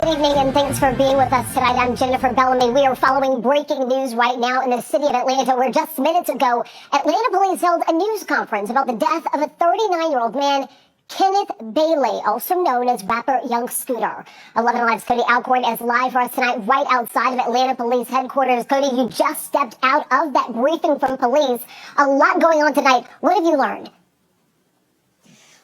Good evening and thanks for being with us tonight. I'm Jennifer Bellamy. We are following breaking news right now in the city of Atlanta, where just minutes ago, Atlanta police held a news conference about the death of a 39-year-old man, Kenneth Bailey, also known as rapper Young Scooter. 11 Alive's Cody Alcorn is live for us tonight right outside of Atlanta Police Headquarters. Cody, you just stepped out of that briefing from police. A lot going on tonight. What have you learned?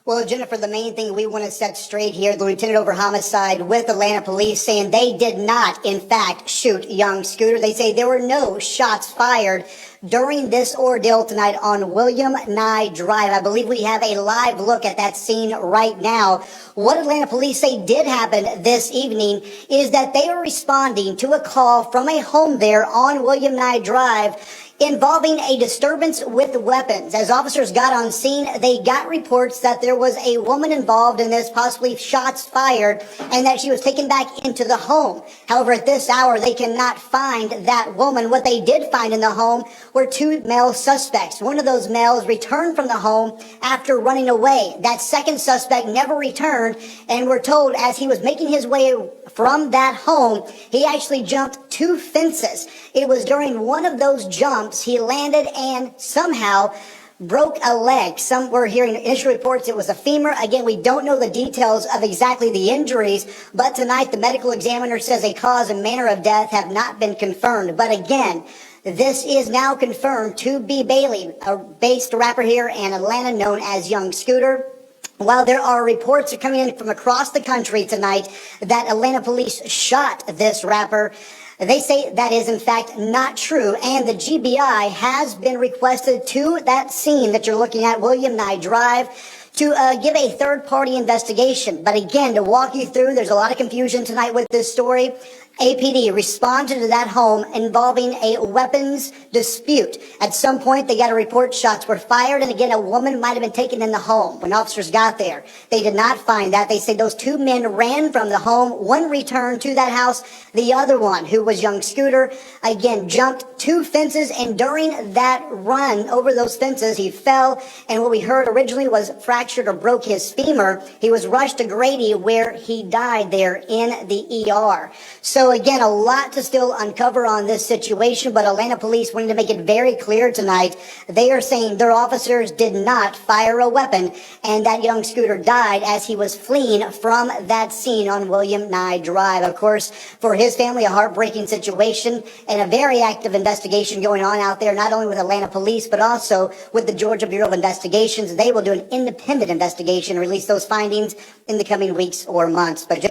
Well, Jennifer, the main thing we want to set straight here, the lieutenant over homicide with Atlanta police saying they did not, in fact, shoot Young Scooter. They say there were no shots fired during this ordeal tonight on William Nye Drive. I believe we have a live look at that scene right now. What Atlanta police say did happen this evening is that they were responding to a call from a home there on William Nye Drive involving a disturbance with weapons. As officers got on scene, they got reports that there was a woman involved in this, possibly shots fired, and that she was taken back into the home. However, at this hour, they cannot find that woman. What they did find in the home were two male suspects. One of those males returned from the home after running away. That second suspect never returned, and we're told as he was making his way from that home, he actually jumped 2 fences. It was during one of those jumps he landed and somehow broke a leg. Some were hearing initial reports it was a femur. Again, we don't know the details of exactly the injuries, but tonight the medical examiner says a cause and manner of death have not been confirmed. But again, this is now confirmed to be Bailey, a based rapper here in Atlanta known as Young Scooter. While there are reports coming in from across the country tonight that Atlanta police shot this rapper, they say that is in fact not true, and the GBI has been requested to that scene that you're looking at, William Nye Drive, to give a third-party investigation. But again, to walk you through, there's a lot of confusion tonight with this story. APD responded to that home involving a weapons dispute. At some point, they got a report shots were fired, and again, a woman might have been taken in the home when officers got there. They did not find that. They say those 2 men ran from the home. One returned to that house. The other one, who was Young Scooter, again, jumped 2 fences, and during that run over those fences, he fell, and what we heard originally was fractured or broke his femur. He was rushed to Grady, where he died there in the ER. So again, a lot to still uncover on this situation, but Atlanta police wanted to make it very clear tonight. They are saying their officers did not fire a weapon, and that Young Scooter died as he was fleeing from that scene on William Nye Drive. Of course, for his family, a heartbreaking situation and a very active investigation going on out there, not only with Atlanta police, but also with the Georgia Bureau of Investigations. They will do an independent investigation and release those findings in the coming weeks or months. But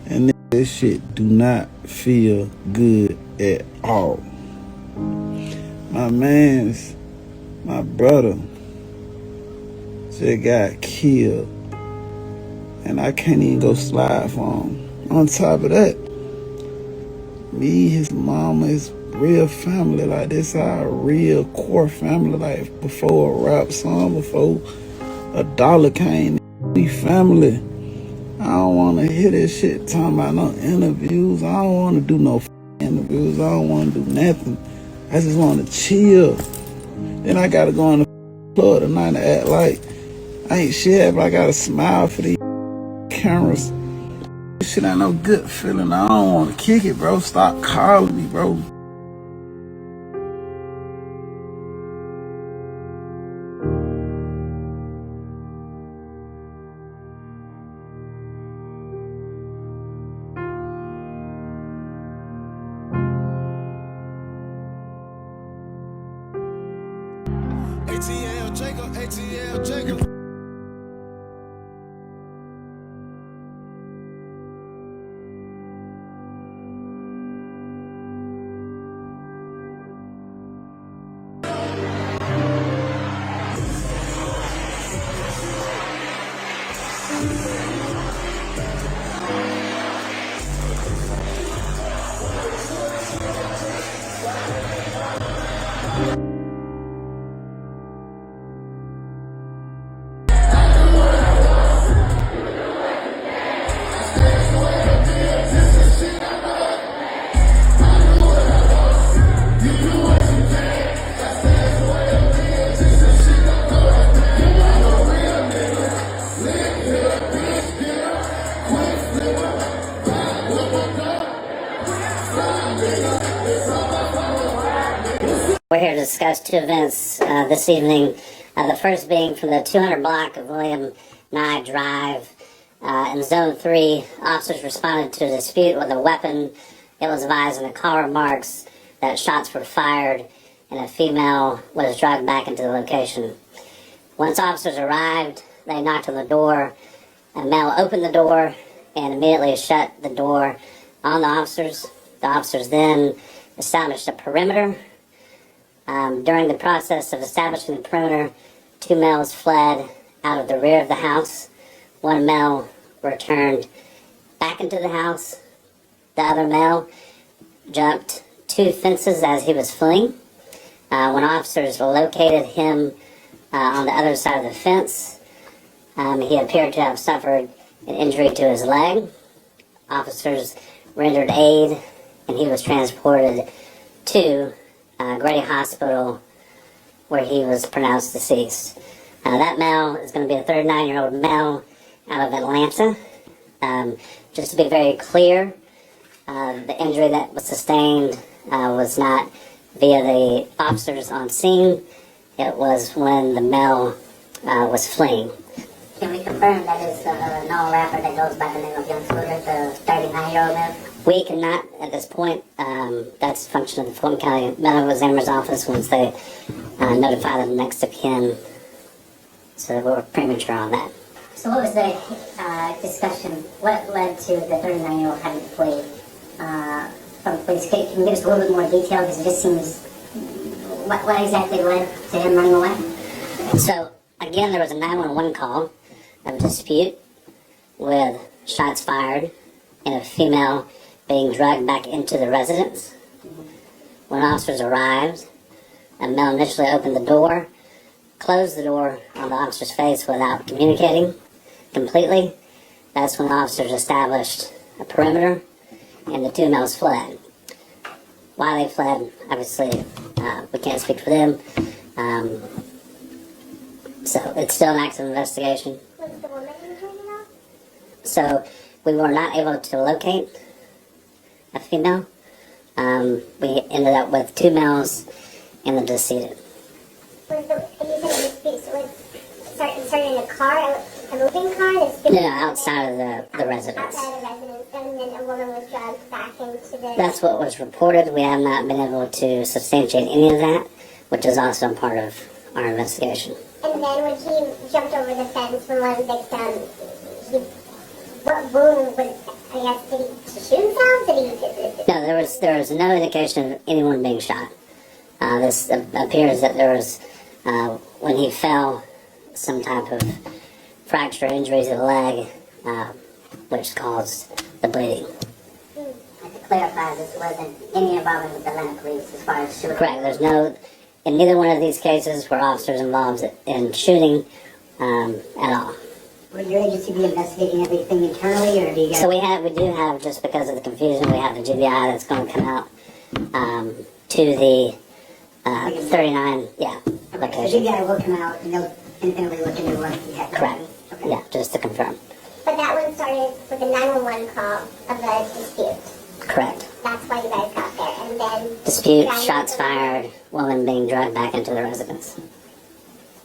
and this shit do not feel good at all. My brother just got killed, and I can't even go slide for him. On top of that, me, his mama, his real family, like this our real core family, like before a rap song, before a dollar came, we family. I don't want to hear this shit talking about no interviews. I don't want to do no interviews. I don't want to do nothing. I just want to chill. Then I got to go in the club tonight and act like I ain't shit, but I got to smile for these cameras. This shit ain't no good feeling. I don't want to kick it, bro. Stop calling me, bro. ATL Jacob. We're here to discuss two events this evening. The first being from the 200 block of William Nye Drive. In Zone 3, officers responded to a dispute with a weapon. It was advised in the call remarks that shots were fired and a female was dragged back into the location. Once officers arrived, they knocked on the door. A male opened the door and immediately shut the door on the officers. The officers then established a perimeter. During the process of establishing the perimeter, two males fled out of the rear of the house. One male returned back into the house. The other male jumped two fences as he was fleeing. When officers located him on the other side of the fence, he appeared to have suffered an injury to his leg. Officers rendered aid and he was transported to Grady Hospital, where he was pronounced deceased. That male is going to be a 39-year-old male out of Atlanta. Just to be very clear, the injury that was sustained was not via the officers on scene. It was when the male was fleeing. Can we confirm that is a known rapper that goes by the name of Young Scooter, the 39-year-old male? We cannot at this point. That's a function of the Fulton County Medical Examiner's Office once they notify the next of kin. So we're premature on that. So what was the discussion? What led to the 39-year-old having to flee from police? Can you give us a little bit more detail? Because it just seems... What exactly led to him running away? So, again, there was a 911 call of a dispute with shots fired and a female being dragged back into the residence. When officers arrived, a male initially opened the door, closed the door on the officer's face without communicating completely. That's when the officers established a perimeter and the two males fled. Why they fled, obviously, we can't speak for them. So it's still an active investigation. Was the woman injured at all? So we were not able to locate a female. We ended up with two males and the decedent. Was the, you said dispute, so it started in a car, a moving car? No, outside of the residence. Outside of the residence, and then a woman was dragged back into the... That's what was reported. We have not been able to substantiate any of that, which is also part of our investigation. And then when he jumped over the fence from one victim, what wound was, I guess, did he shoot himself? No, there was no indication of anyone being shot. This appears that there was, when he fell, some type of fracture injury to the leg, which caused the bleeding. And to clarify, this wasn't any involvement with the Atlanta police as far as shooting? Correct. There's no, in neither one of these cases were officers involved in shooting at all. Will your agency be investigating everything internally, or do you guys... So we do have, just because of the confusion, we have the GBI that's going to come out to the 39, The location. GBI will come out and they'll independently look into what he had. Correct. Okay. Yeah, just to confirm. But that one started with a 911 call of a dispute. Correct. That's why you guys got there, and then... Dispute, Yeah, shots fired, woman being dragged back into the residence.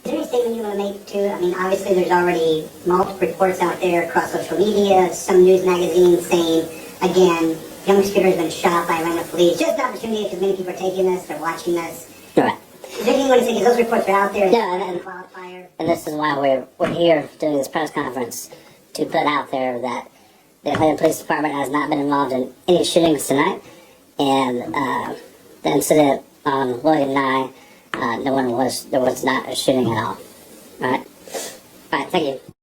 Is there any statement you want to make too? I mean, obviously there's already multiple reports out there across social media, some news magazines saying, again, young Scooter has been shot by Atlanta police. Just an opportunity because many people are taking this, they're watching this. Right. Is there anything you want to say? Because those reports are out there. Yeah, And wildfire. And this is why we're here doing this press conference, to put out there that the Atlanta Police Department has not been involved in any shootings tonight, and the incident on William Nye, there was not a shooting at all. All right, thank you.